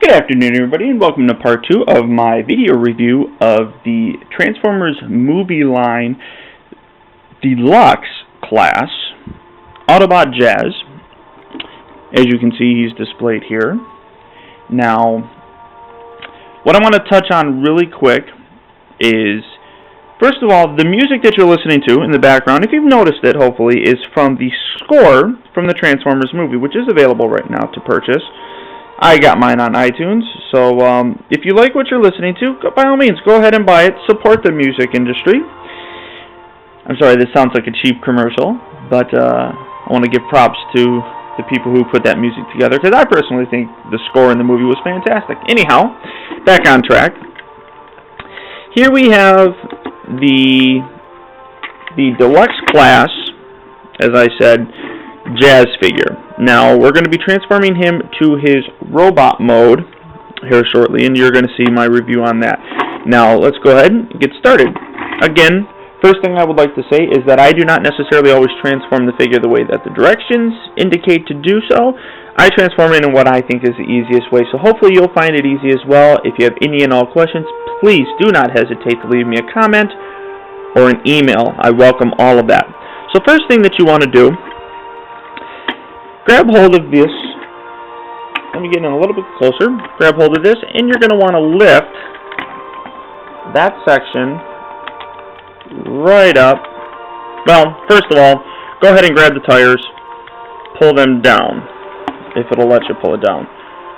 Good afternoon, everybody, and welcome to part 2 of my video review of the Transformers movie line deluxe class, Autobot Jazz. As you can see, he's displayed here. Now, what I want to touch on really quick is, first of all, the music that you're listening to in the background, if you've noticed it, hopefully, is from the score from the Transformers movie, which is available right now to purchase. I got mine on iTunes, so if you like what you're listening to, by all means, go ahead and buy it. Support the music industry. I'm sorry, this sounds like a cheap commercial, but I want to give props to the people who put that music together, because I personally think the score in the movie was fantastic. Anyhow, back on track. Here we have the deluxe class, as I said, Jazz figure. Now, we're going to be transforming him to his robot mode here shortly, and you're going to see my review on that. Now, let's go ahead and get started. Again, first thing I would like to say is that I do not necessarily always transform the figure the way that the directions indicate to do so. I transform it in what I think is the easiest way, so hopefully you'll find it easy as well. If you have any and all questions, please do not hesitate to leave me a comment or an email. I welcome all of that. So first thing that you want to do, grab hold of this. Let me get in a little bit closer. Grab hold of this, and you're going to want to lift that section right up. Well, first of all, go ahead and grab the tires. Pull them down, if it'll let you pull it down.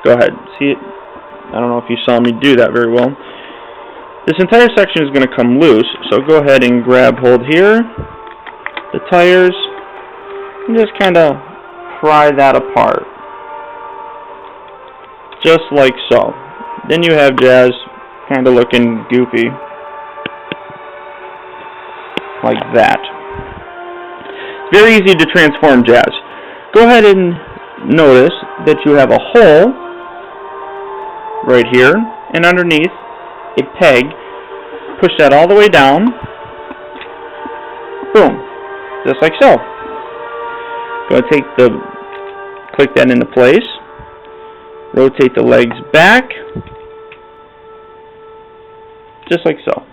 Go ahead. See it? I don't know if you saw me do that very well. This entire section is going to come loose, so go ahead and grab hold here, the tires, and just kind of pry that apart, just like so. Then you have Jazz kind of looking goofy, like that. Very easy to transform Jazz. Go ahead and notice that you have a hole right here, and underneath a peg. Push that all the way down. Boom, just like so. Go ahead and click that into place. Rotate the legs back, just like so.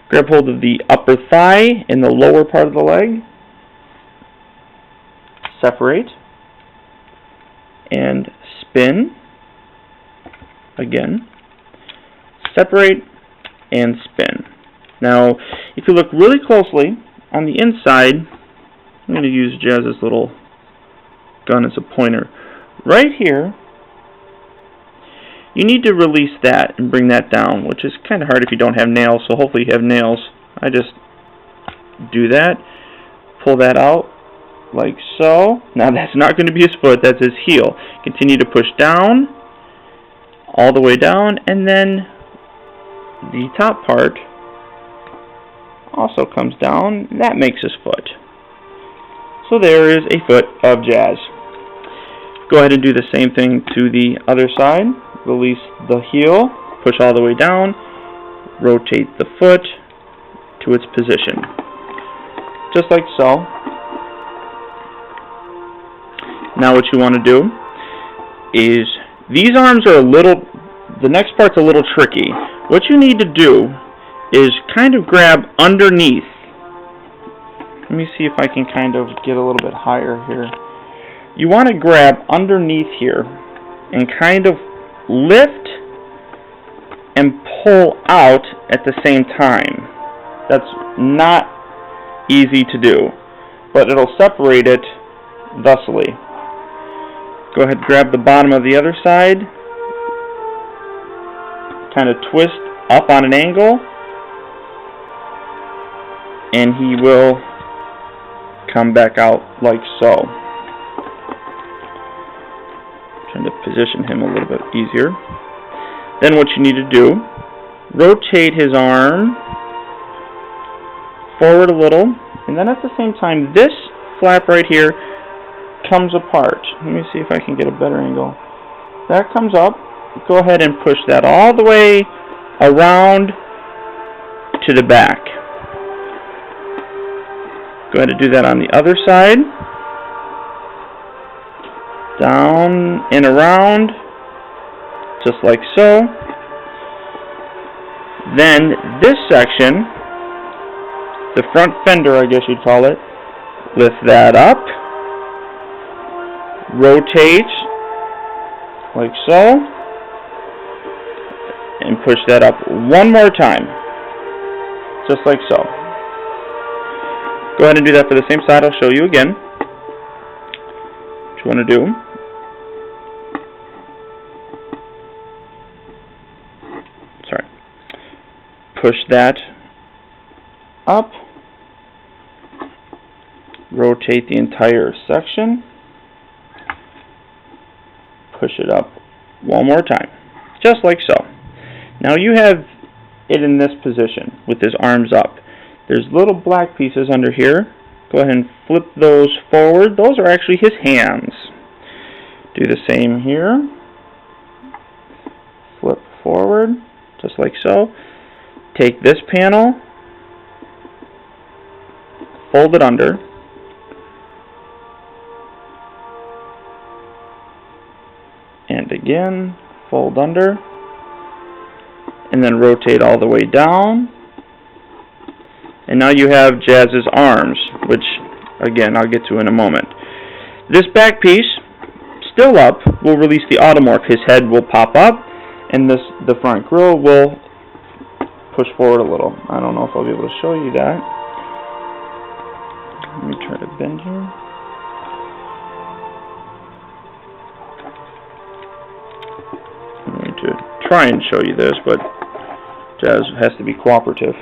Grab hold of the upper thigh and the lower part of the leg. Separate and spin. Again. Separate and spin. Now, if you look really closely on the inside, I'm going to use Jazz's little gun as a pointer. Right here, you need to release that and bring that down, which is kind of hard if you don't have nails, so hopefully you have nails. I just do that, pull that out like so. Now that's not going to be his foot, that's his heel. Continue to push down, all the way down, and then the top part also comes down. That makes his foot. So there is a foot of Jazz. Go ahead and do the same thing to the other side. Release the heel, push all the way down, rotate the foot to its position. Just like so. Now what you want to do is, these arms are the next part's a little tricky. What you need to do is kind of grab underneath. Let me see if I can kind of get a little bit higher here. You want to grab underneath here and kind of lift and pull out at the same time. That's not easy to do, but it'll separate it thusly. Go ahead, grab the bottom of the other side, kind of twist up on an angle, and he will come back out like so. Trying to position him a little bit easier. Then what you need to do, rotate his arm forward a little, and then at the same time this flap right here comes apart. Let me see if I can get a better angle. That comes up. Go ahead and push that all the way around to the back. Go ahead and do that on the other side. Down and around just like so. Then this section, the front fender I guess you'd call it, lift that up, rotate like so, and push that up one more time, just like so. Go ahead and do that for the same side. I'll show you again what you want to do. Sorry. Push that up, rotate the entire section, push it up one more time, just like so. Now you have it in this position with his arms up. There's little black pieces under here. Go ahead and flip those forward. Those are actually his hands. Do the same here. Flip forward, just like so. Take this panel, fold it under, and again, fold under, and then rotate all the way down. And now you have Jazz's arms, which again I'll get to in a moment. This back piece, still up, will release the automorph. His head will pop up, and the front grille will push forward a little. I don't know if I'll be able to show you that. Let me try to bend here. I'm going to try and show you this, but Jazz has to be cooperative.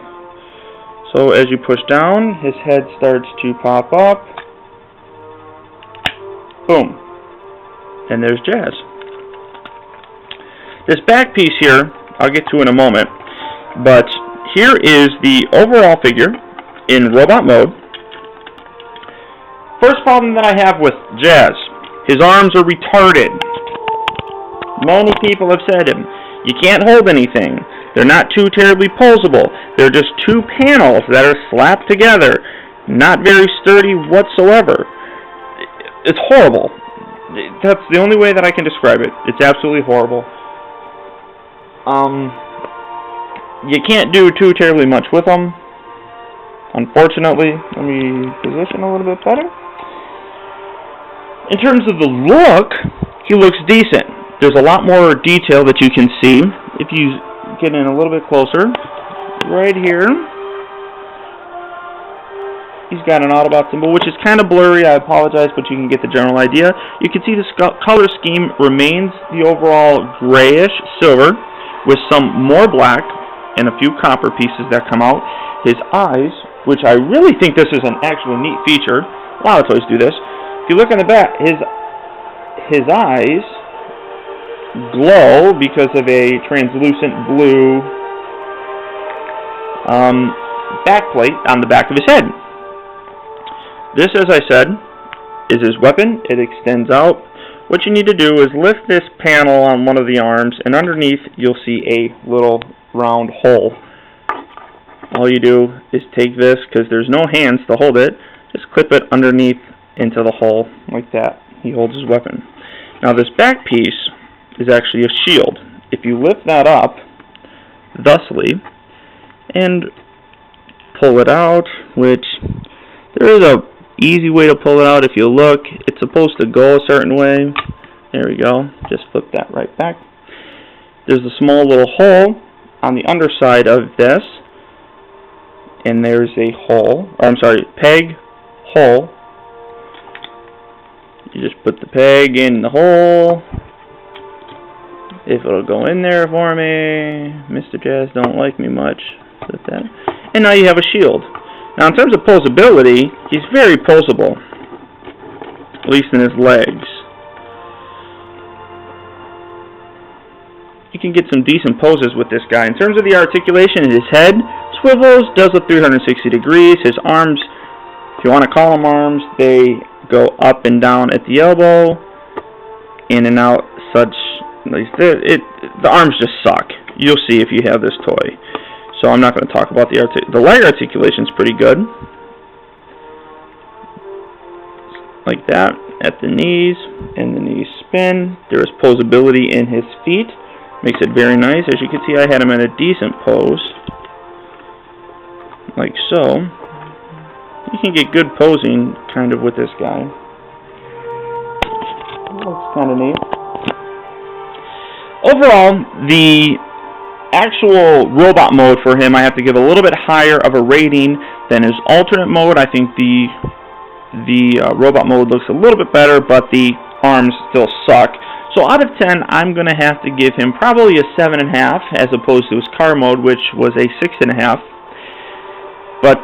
So as you push down, his head starts to pop up. Boom. And there's Jazz. This back piece here, I'll get to in a moment, but here is the overall figure in robot mode. First problem that I have with Jazz, his arms are retarded. Many people have said you can't hold anything. They're not too terribly posable. They're just two panels that are slapped together. Not very sturdy whatsoever. It's horrible. That's the only way that I can describe it. It's absolutely horrible. You can't do too terribly much with them, unfortunately. Let me position a little bit better. In terms of the look, he looks decent. There's a lot more detail that you can see if you get in a little bit closer. Right here, he's got an Autobot symbol, which is kind of blurry. I apologize, but you can get the general idea. You can see the color scheme remains the overall grayish silver with some more black and a few copper pieces that come out. His eyes, which I really think this is an actual neat feature. A lot of toys do this. If you look on the back, his eyes glow because of a translucent blue backplate on the back of his head. This, as I said, is his weapon. It extends out. What you need to do is lift this panel on one of the arms, and underneath you'll see a little round hole. All you do is take this, because there's no hands to hold it, just clip it underneath into the hole like that. He holds his weapon. Now this back piece is actually a shield. If you lift that up thusly and pull it out, which there is a easy way to pull it out. If you look, it's supposed to go a certain way. There we go. Just flip that right back. There's a small little hole on the underside of this, and there's a hole, or I'm sorry, peg, hole. You just put the peg in the hole. If it'll go in there for me. Mr. Jazz don't like me much. With that. And now you have a shield. Now in terms of posability, he's very posable. At least in his legs. You can get some decent poses with this guy. In terms of the articulation, his head swivels, does a 360 degrees. His arms, if you want to call them arms, they go up and down at the elbow, in and out, such. The arms just suck. You'll see if you have this toy. So I'm not going to talk about the leg articulation is pretty good. Like that, at the knees, and the knees spin. There is posability in his feet. Makes it very nice. As you can see, I had him in a decent pose, like so. You can get good posing kind of with this guy. Looks kind of neat. Overall, the actual robot mode for him, I have to give a little bit higher of a rating than his alternate mode. I think the robot mode looks a little bit better, but the arms still suck. So out of 10, I'm going to have to give him probably a 7.5 as opposed to his car mode, which was a 6.5. But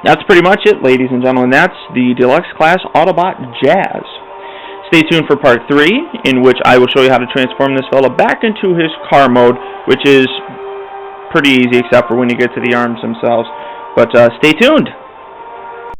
that's pretty much it, ladies and gentlemen. That's the Deluxe Class Autobot Jazz. Stay tuned for part 3, in which I will show you how to transform this fella back into his car mode, which is pretty easy except for when you get to the arms themselves. But stay tuned.